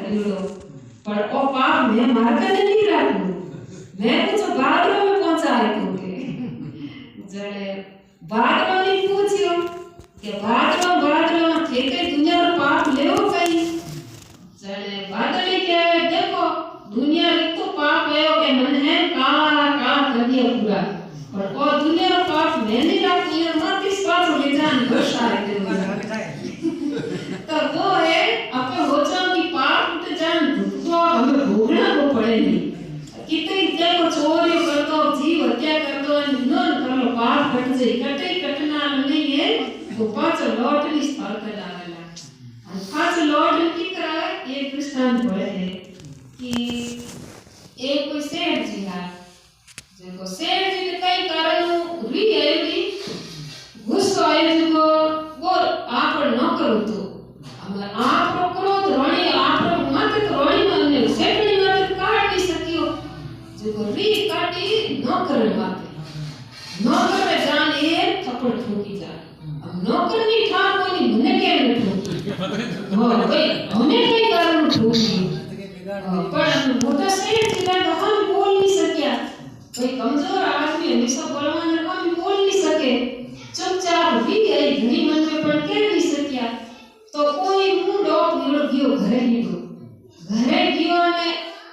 करियो पर ओ पाप मैं मार के नहीं राखू मैं कुछ भागरो में पहुंचाए तोके जड़े भागरो ने पूछियो कि भागरो थे के दुनिया रो पाप लेवो कई जड़े बादले के देखो दुनिया रे तो पाप है के मन है का कर दिया पूरा पर ओ दुनिया रो पाप मैं नहीं राखू ये मत इस पास ले जान घोषा है तो वो है अपने होचा की पाप उठ जान तो हमें भोगना को पड़े नहीं कितने देखो चोरी कर दो जीव हत्या कर दो निंदन कर लो पाप कट जाए कटे कटना नहीं है तो पांच लौट नहीं स्थल कर डालेला और पांच लौट की कराए एक दृष्टांत पड़े है कि एक कोई सेठ जी है जो सेठ जी ने कई कारण री आएगी गुस्सा आए जो वो आप न करो तो अगर आप क्रोध रोणी आप मत रोणी मन सेठनी मत काट नहीं सकियो जो री काटी नौकर माते नौकर जान ए थप्पड़ ठोकी जा अब नौकर नहीं ठाक कोई मने के न ठोकी हो भाई हमने कई कारण ठोकी पर मोटा सेठ जिला तो हम बोल नहीं सकिया भाई कमजोर आदमी हमेशा बलवान हम बोल नहीं सके चुपचाप भी गई घड़ी मन में पड़ के नहीं सकिया तो कोई मुंह डॉक निड़ गयो घरे गयो ने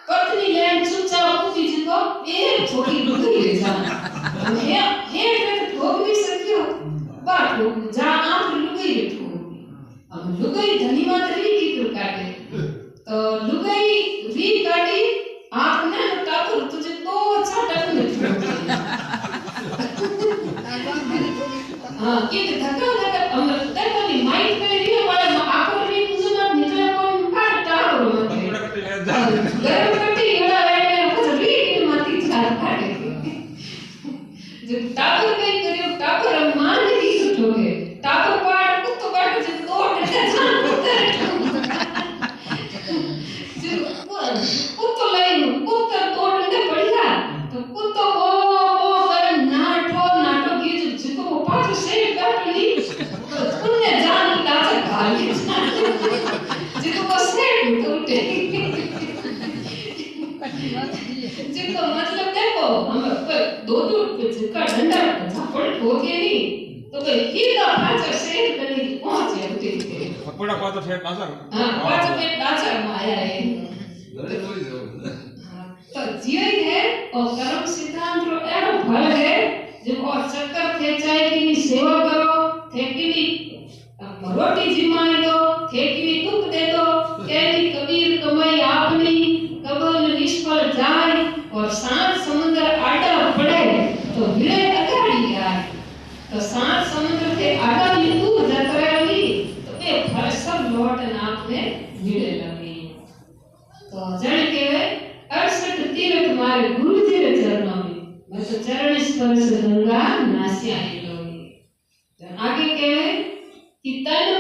पत्नी लेन चुपचाप उठी जिको एक छोटी लुगाई ले जा हे तो ठोक नहीं सकियो बात जा आप लुगाई ले ठोक अब लुगाई धनी मात री की काटे तो लुगाई री काटी आपने ठाकुर तुझे तो छटक में ठोक हां कि धक्का हम देखो नहीं माइंड पे री वाले आपको री तुझे मत निकले कौन काट टारो मत गरम कटी एड़ा रे कुछ री की मती चार काटे जो ठाकुर कई करियो ठाकुर मान की ठोके ठाकुर पाट कुत्तो काट जो तोड़ दे जान कुत्तो लाई कुत्तो तोड़ने बढ़िया तो कुत्तो ओ कर नाटो की जो जिको वो पाछ से काट ली तो पुण्य जान लाचा खाली जिको वो से टूटे जिको मतलब देखो हम दो जिसका डंडा थप्पड़ ठोके नहीं तो भाई सीधा पाछ से गली पहुंचे उठे थप्पड़ा पाछ से नाचा हां पाछ पे नाचा माया है तो जीवन है और कर्म सिद्धांत रो एरो फल है जो और चक्कर थे चाहे की नी सेवा करो थे की नी रोटी जिमाई दो थे की नी दुख दे दो कहनी कबीर कमाई आपनी कबल निष्फल जाए और सात समुद्र आटा पड़े तो भिड़े अगाड़ी आए तो सात समुद्र के आटा भी दूर जतरेली तो ये फल सब लौट आपने भिड़े लगी तो जन के 68 तीर्थ मारे गुरु जी रे चरणों में मैं तो चरण स्पर्श गंगा नास्या लोगे तो आगे कहे कि तन